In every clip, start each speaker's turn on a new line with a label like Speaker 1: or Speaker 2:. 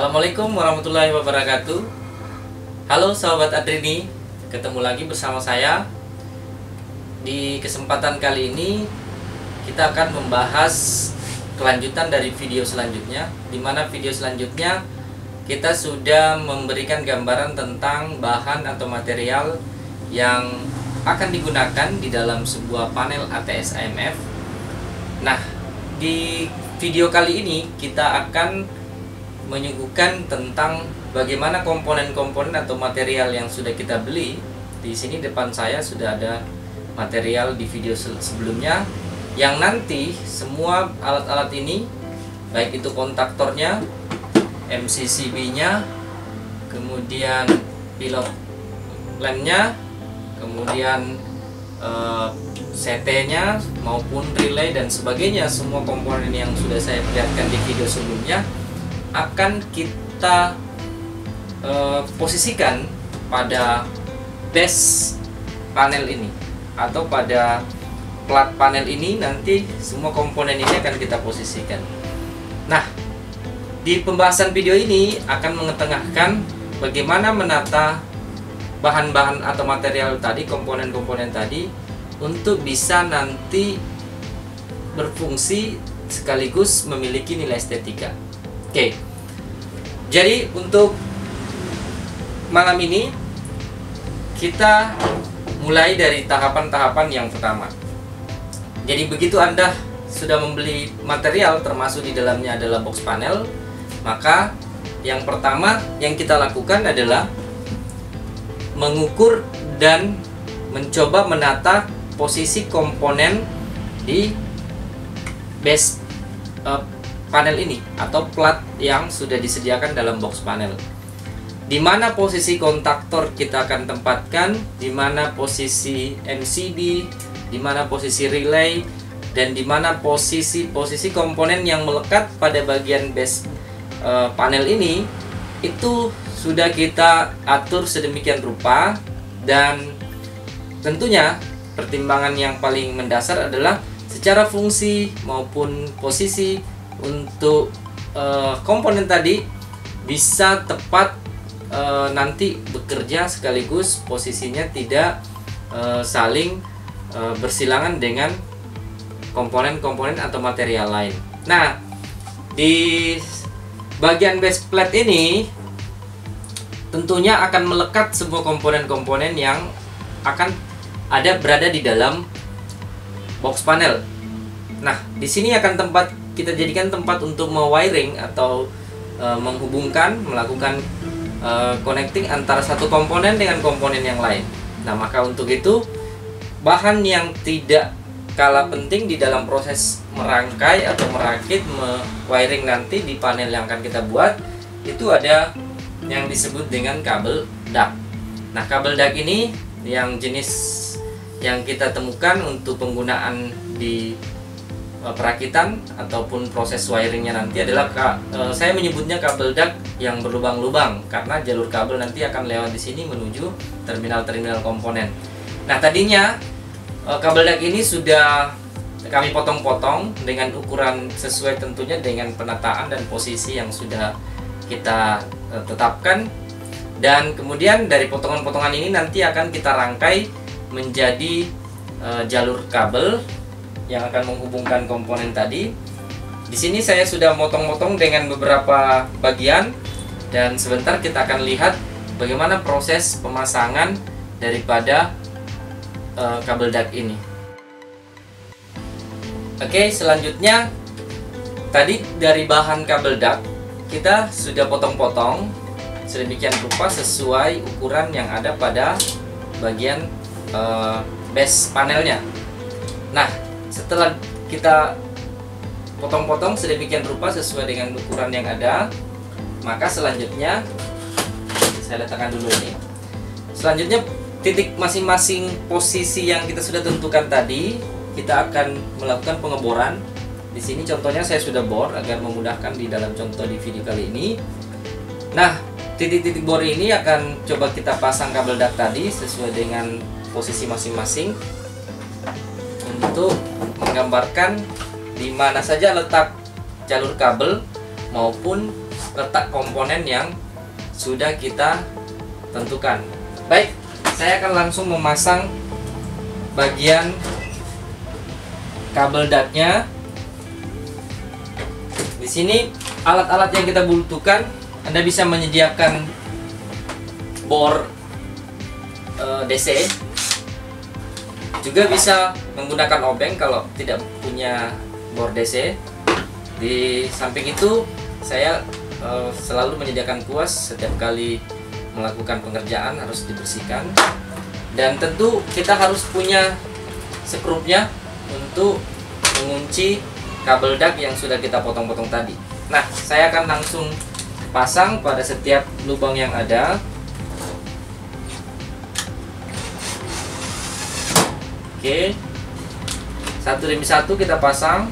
Speaker 1: Assalamualaikum warahmatullahi wabarakatuh. Halo sahabat Adrini, ketemu lagi bersama saya. Di kesempatan kali ini kita akan membahas kelanjutan dari video selanjutnya, di mana video selanjutnya kita sudah memberikan gambaran tentang bahan atau material yang akan digunakan di dalam sebuah panel ATS AMF. Nah, di video kali ini kita akan menyuguhkan tentang bagaimana komponen-komponen atau material yang sudah kita beli. Di sini depan saya sudah ada material di video sebelumnya, yang nanti semua alat-alat ini, baik itu kontaktornya, MCCB-nya, kemudian pilot lampnya, kemudian CT-nya maupun relay dan sebagainya, semua komponen yang sudah saya perlihatkan di video sebelumnya akan kita posisikan pada base panel ini atau pada plat panel ini. Nanti semua komponen ini akan kita posisikan. Nah, di pembahasan video ini akan mengetengahkan bagaimana menata bahan-bahan atau material tadi, komponen-komponen tadi, untuk bisa nanti berfungsi sekaligus memiliki nilai estetika. Oke, jadi untuk malam ini kita mulai dari tahapan-tahapan yang pertama. Jadi begitu Anda sudah membeli material, termasuk di dalamnya adalah box panel, maka yang pertama yang kita lakukan adalah mengukur dan mencoba menata posisi komponen di base panel ini atau plat yang sudah disediakan dalam box panel. Di mana posisi kontaktor kita akan tempatkan, di mana posisi MCB, di mana posisi relay, dan di mana posisi komponen yang melekat pada bagian base panel ini, itu sudah kita atur sedemikian rupa. Dan tentunya pertimbangan yang paling mendasar adalah secara fungsi maupun posisi untuk komponen tadi bisa tepat nanti bekerja sekaligus posisinya tidak saling bersilangan dengan komponen-komponen atau material lain. Nah, di bagian base plate ini tentunya akan melekat sebuah komponen-komponen yang akan berada di dalam box panel. Nah, di sini akan kita jadikan tempat untuk mewiring atau melakukan connecting antara satu komponen dengan komponen yang lain. Nah, maka untuk itu bahan yang tidak kalah penting di dalam proses merangkai atau merakit wiring nanti di panel yang akan kita buat, itu ada yang disebut dengan kabel duct. Nah, kabel duct ini yang jenis yang kita temukan untuk penggunaan di perakitan ataupun proses wiringnya nanti adalah saya menyebutnya kabel duct yang berlubang-lubang, karena jalur kabel nanti akan lewat di sini menuju terminal-terminal komponen. Nah, tadinya kabel duct ini sudah kami potong-potong dengan ukuran sesuai tentunya dengan penataan dan posisi yang sudah kita tetapkan, dan kemudian dari potongan-potongan ini nanti akan kita rangkai menjadi jalur kabel yang akan menghubungkan komponen tadi. Di sini saya sudah motong-motong dengan beberapa bagian, dan sebentar kita akan lihat bagaimana proses pemasangan daripada kabel duct ini. Oke, selanjutnya tadi dari bahan kabel duct kita sudah potong-potong sedemikian rupa sesuai ukuran yang ada pada bagian base panelnya. Nah, setelah kita potong-potong sedemikian rupa sesuai dengan ukuran yang ada, maka selanjutnya saya letakkan dulu ini. Selanjutnya titik masing-masing posisi yang kita sudah tentukan tadi, kita akan melakukan pengeboran. Di sini contohnya saya sudah bor agar memudahkan di dalam contoh di video kali ini. Nah, titik-titik bor ini akan coba kita pasang kabel duct tadi sesuai dengan posisi masing-masing untuk menggambarkan di mana saja letak jalur kabel maupun letak komponen yang sudah kita tentukan. Baik, saya akan langsung memasang bagian kabel ductnya. Di sini alat-alat yang kita butuhkan, Anda bisa menyediakan bor DC, juga bisa menggunakan obeng kalau tidak punya bor DC. Di samping itu saya selalu menyediakan kuas. Setiap kali melakukan pengerjaan harus dibersihkan, dan tentu kita harus punya skrupnya untuk mengunci kabel duct yang sudah kita potong-potong tadi. Nah, saya akan langsung pasang pada setiap lubang yang ada. Oke, satu demi satu kita pasang.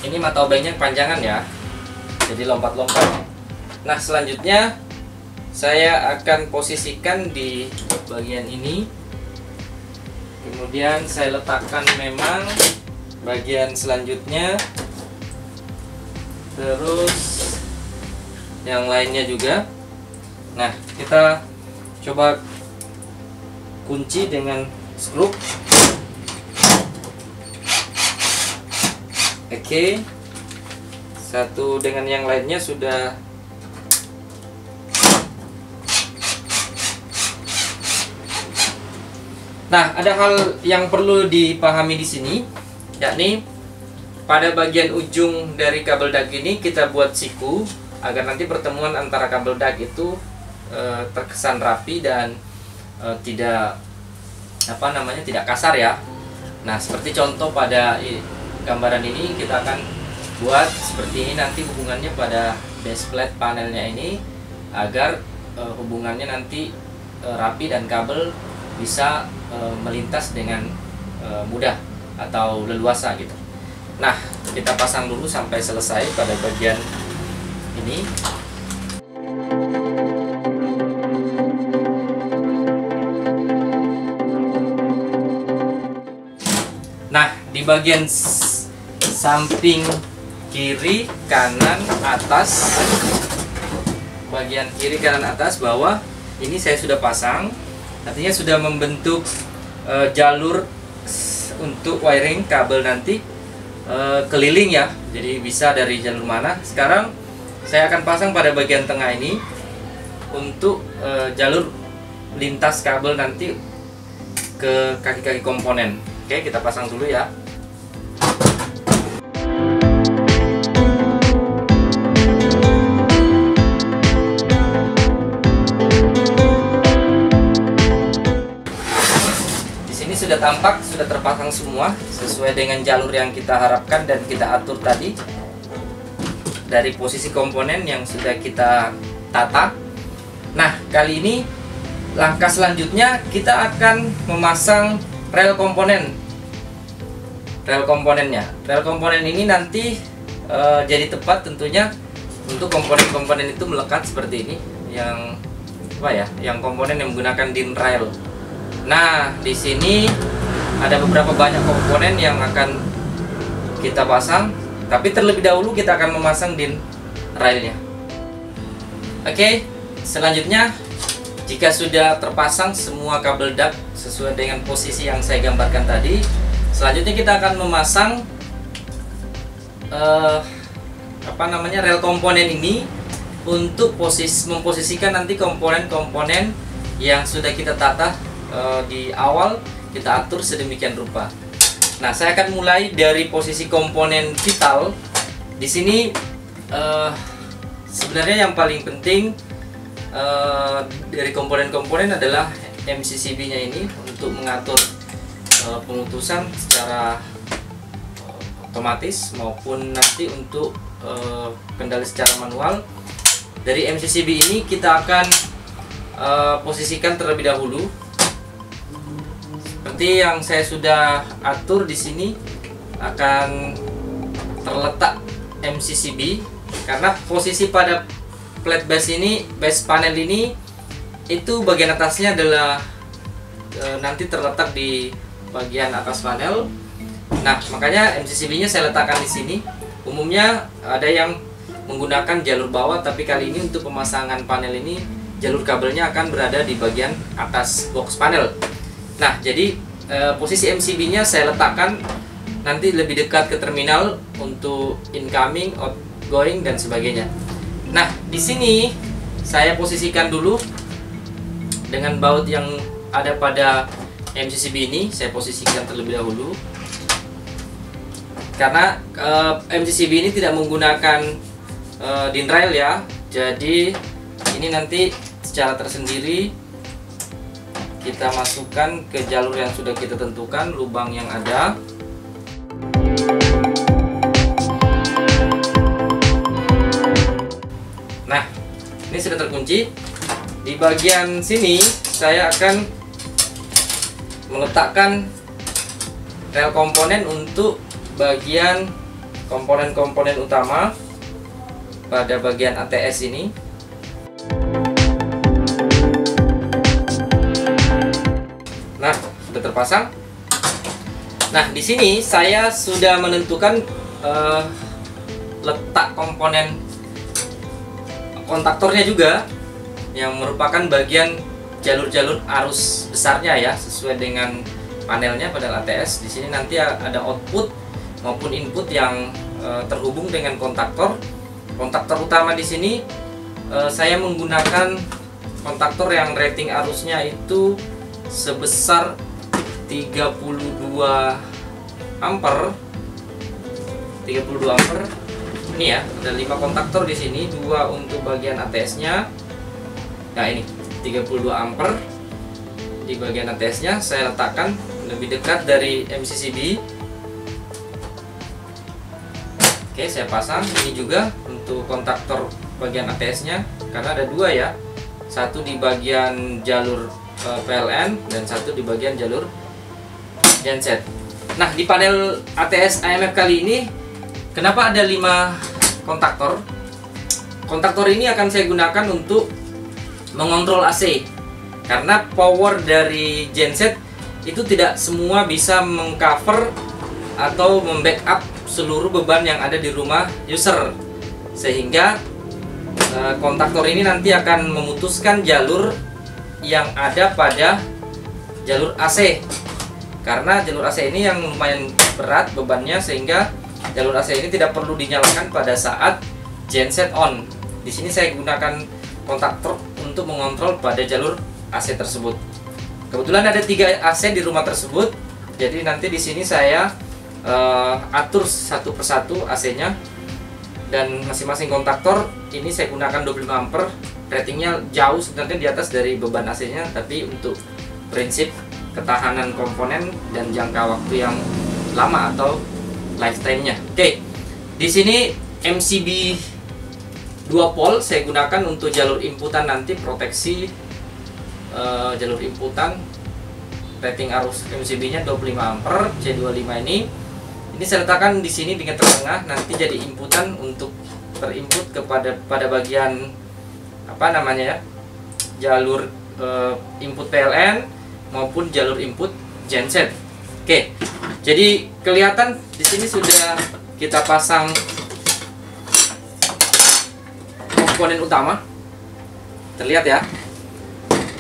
Speaker 1: Ini mata obengnya panjangan ya, jadi lompat-lompat. Nah, selanjutnya saya akan posisikan di bagian ini. Kemudian saya letakkan memang bagian selanjutnya. Terus yang lainnya juga. Nah, kita coba kunci dengan skrup. Oke, satu dengan yang lainnya sudah. Nah, ada hal yang perlu dipahami di sini, yakni pada bagian ujung dari kabel duct ini kita buat siku agar nanti pertemuan antara kabel duct itu terkesan rapi dan tidak tidak kasar ya. Nah, seperti contoh pada gambaran ini, kita akan buat seperti ini nanti hubungannya pada base plate panelnya ini, agar hubungannya nanti rapi dan kabel bisa melintas dengan mudah atau leluasa gitu. Nah, kita pasang dulu sampai selesai pada bagian ini. Nah, di bagian samping kiri, kanan, atas, bagian kiri, kanan, atas, bawah, ini saya sudah pasang. Artinya sudah membentuk jalur untuk wiring kabel nanti keliling ya. Jadi bisa dari jalur mana. Sekarang saya akan pasang pada bagian tengah ini untuk jalur lintas kabel nanti ke kaki-kaki komponen. Oke, kita pasang dulu ya. Di sini sudah tampak, sudah terpasang semua sesuai dengan jalur yang kita harapkan dan kita atur tadi dari posisi komponen yang sudah kita tata. Nah, kali ini langkah selanjutnya kita akan memasang rel komponen. Rel komponennya. Rel komponen ini nanti jadi tepat tentunya untuk komponen-komponen itu melekat seperti ini, yang yang komponen yang menggunakan DIN rail. Nah, di sini ada beberapa banyak komponen yang akan kita pasang, tapi terlebih dahulu kita akan memasang DIN railnya. Oke, selanjutnya jika sudah terpasang semua kabel duct sesuai dengan posisi yang saya gambarkan tadi, selanjutnya kita akan memasang rel komponen ini untuk memposisikan nanti komponen-komponen yang sudah kita tata di awal, kita atur sedemikian rupa. Nah, saya akan mulai dari posisi komponen vital. Di sini sebenarnya yang paling penting dari komponen-komponen adalah MCCB-nya ini untuk mengatur pengutusan secara otomatis maupun nanti untuk kendali secara manual. Dari MCCB ini kita akan posisikan terlebih dahulu. Seperti yang saya sudah atur di sini, akan terletak MCCB karena posisi pada plate base ini, base panel ini, itu bagian atasnya adalah nanti terletak di bagian atas panel. Nah, makanya MCCB-nya saya letakkan di sini. Umumnya ada yang menggunakan jalur bawah, tapi kali ini untuk pemasangan panel ini jalur kabelnya akan berada di bagian atas box panel. Nah, jadi posisi MCB-nya saya letakkan nanti lebih dekat ke terminal untuk incoming, outgoing dan sebagainya. Nah, di sini saya posisikan dulu dengan baut yang ada pada MCCB ini. Saya posisikan terlebih dahulu karena MCCB ini tidak menggunakan DIN rail ya. Jadi ini nanti secara tersendiri kita masukkan ke jalur yang sudah kita tentukan, lubang yang ada. Nah, ini sudah terkunci. Di bagian sini saya akan meletakkan rel komponen untuk bagian komponen-komponen utama pada bagian ATS ini. Nah, sudah terpasang. Nah, di sini saya sudah menentukan letak komponen kontaktornya juga, yang merupakan bagian jalur-jalur arus besarnya ya, sesuai dengan panelnya pada ATS. Di sini nanti ada output maupun input yang terhubung dengan kontaktor. Kontaktor utama di sini saya menggunakan kontaktor yang rating arusnya itu sebesar 32 ampere. 32 ampere. Ini ya, ada 5 kontaktor di sini, 2 untuk bagian ATS-nya. Nah, ini 32 ampere di bagian ATS-nya saya letakkan lebih dekat dari MCCB. Oke, saya pasang. Ini juga untuk kontaktor bagian ATS-nya, karena ada 2 ya. Satu di bagian jalur PLN dan satu di bagian jalur genset. Nah, di panel ATS AMF kali ini kenapa ada 5 kontaktor? Kontaktor ini akan saya gunakan untuk mengontrol AC, karena power dari genset itu tidak semua bisa mengcover atau membackup seluruh beban yang ada di rumah user, sehingga kontaktor ini nanti akan memutuskan jalur yang ada pada jalur AC, karena jalur AC ini yang lumayan berat bebannya, sehingga jalur AC ini tidak perlu dinyalakan pada saat genset on. Di sini saya gunakan kontaktor untuk mengontrol pada jalur AC tersebut. Kebetulan ada 3 AC di rumah tersebut, jadi nanti di sini saya atur satu persatu AC-nya, dan masing-masing kontaktor ini saya gunakan 25 ampere. Ratingnya jauh sebenarnya di atas dari beban AC-nya, tapi untuk prinsip ketahanan komponen dan jangka waktu yang lama atau lifetime-nya. Oke, di sini MCB 2 pol saya gunakan untuk jalur inputan nanti, proteksi jalur inputan. Rating arus MCB-nya 25 ampere C25 ini. Ini saya letakkan di sini di tengah, nanti jadi inputan untuk terinput pada bagian apa namanya ya, jalur input PLN maupun jalur input genset. Oke, jadi kelihatan di sini sudah kita pasang komponen utama, terlihat ya.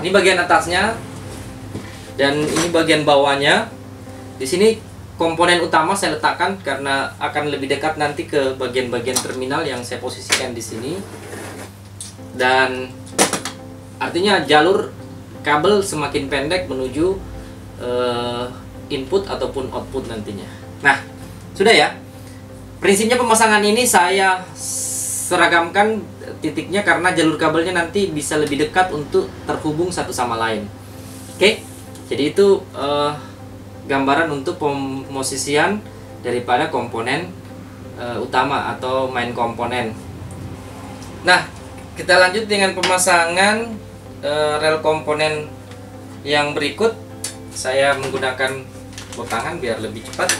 Speaker 1: Ini bagian atasnya dan ini bagian bawahnya. Di sini komponen utama saya letakkan karena akan lebih dekat nanti ke bagian-bagian terminal yang saya posisikan di sini. Dan artinya jalur kabel semakin pendek menuju input ataupun output nantinya. Nah, sudah ya. Prinsipnya pemasangan ini saya seragamkan titiknya karena jalur kabelnya nanti bisa lebih dekat untuk terhubung satu sama lain. Oke, jadi itu gambaran untuk pemosisian daripada komponen utama atau main komponen. Nah, kita lanjut dengan pemasangan rel komponen yang berikut. Saya menggunakan botangan biar lebih cepat.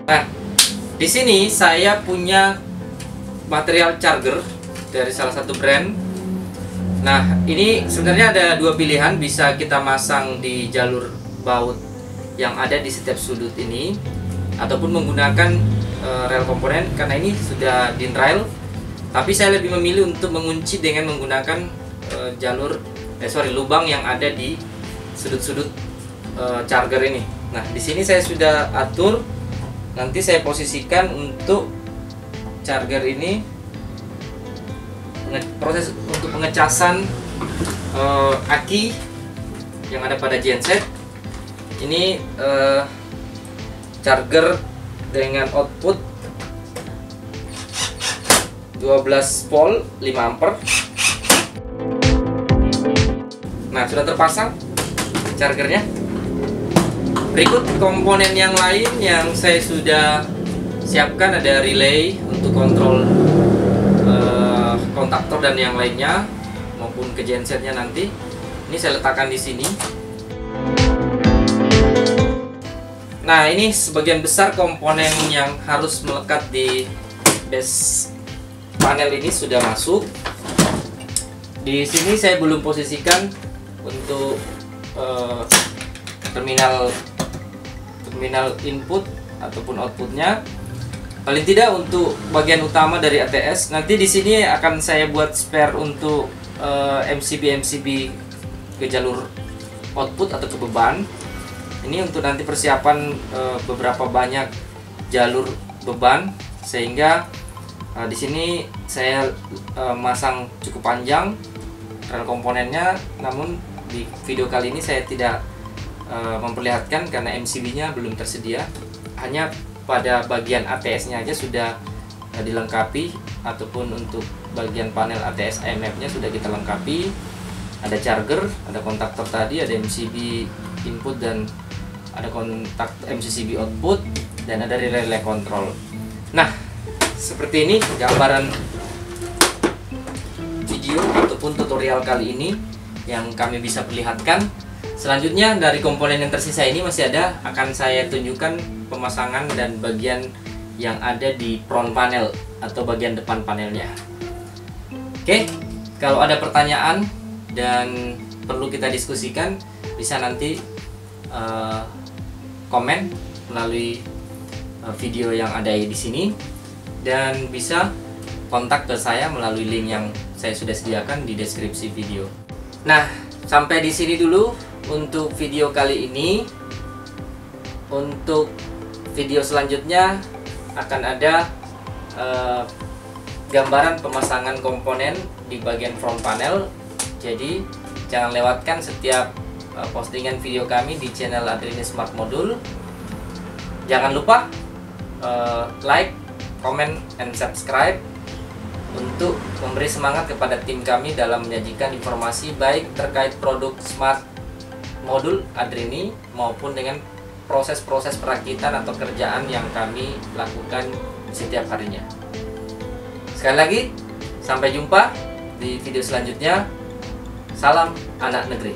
Speaker 1: Nah, di sini saya punya material charger dari salah satu brand. Nah, ini sebenarnya ada dua pilihan, bisa kita masang di jalur baut yang ada di setiap sudut ini, ataupun menggunakan rel komponen. Karena ini sudah din rail, tapi saya lebih memilih untuk mengunci dengan menggunakan lubang yang ada di sudut-sudut charger ini. Nah, di sini saya sudah atur, nanti saya posisikan untuk charger ini. Proses untuk pengecasan aki yang ada pada genset ini, charger dengan output 12 volt 5 ampere. Nah, sudah terpasang chargernya. Berikut komponen yang lain yang saya sudah siapkan, ada relay untuk kontrol kontaktor dan yang lainnya, maupun ke gensetnya nanti. Ini saya letakkan di sini. Nah, ini sebagian besar komponen yang harus melekat di base panel ini sudah masuk. Di sini saya belum posisikan untuk terminal input ataupun outputnya. Paling tidak untuk bagian utama dari ATS. Nanti di sini akan saya buat spare untuk MCB ke jalur output atau ke beban. Ini untuk nanti persiapan beberapa banyak jalur beban, sehingga di sini saya masang cukup panjang rel komponennya. Namun di video kali ini saya tidak memperlihatkan karena MCB-nya belum tersedia. Hanya pada bagian ATS-nya aja sudah dilengkapi, ataupun untuk bagian panel ATS IMF-nya sudah kita lengkapi. Ada charger, ada kontaktor tadi, ada MCB input dan ada kontak MCB output, dan ada relay control. Nah, seperti ini gambaran video ataupun tutorial kali ini yang kami bisa perlihatkan. Selanjutnya dari komponen yang tersisa ini masih ada, akan saya tunjukkan pemasangan dan bagian yang ada di front panel atau bagian depan panelnya. Oke, kalau ada pertanyaan dan perlu kita diskusikan, bisa nanti komen melalui video yang ada di sini, dan bisa kontak ke saya melalui link yang saya sudah sediakan di deskripsi video. Nah, sampai di sini dulu untuk video kali ini. Untuk video selanjutnya akan ada gambaran pemasangan komponen di bagian front panel. Jadi jangan lewatkan setiap postingan video kami di channel Adrini Smart Modul. Jangan lupa like, comment, and subscribe untuk memberi semangat kepada tim kami dalam menyajikan informasi baik terkait produk Smart Modul Adrini maupun dengan proses-proses perakitan atau kerjaan yang kami lakukan setiap harinya. Sekali lagi, sampai jumpa di video selanjutnya. Salam anak negeri.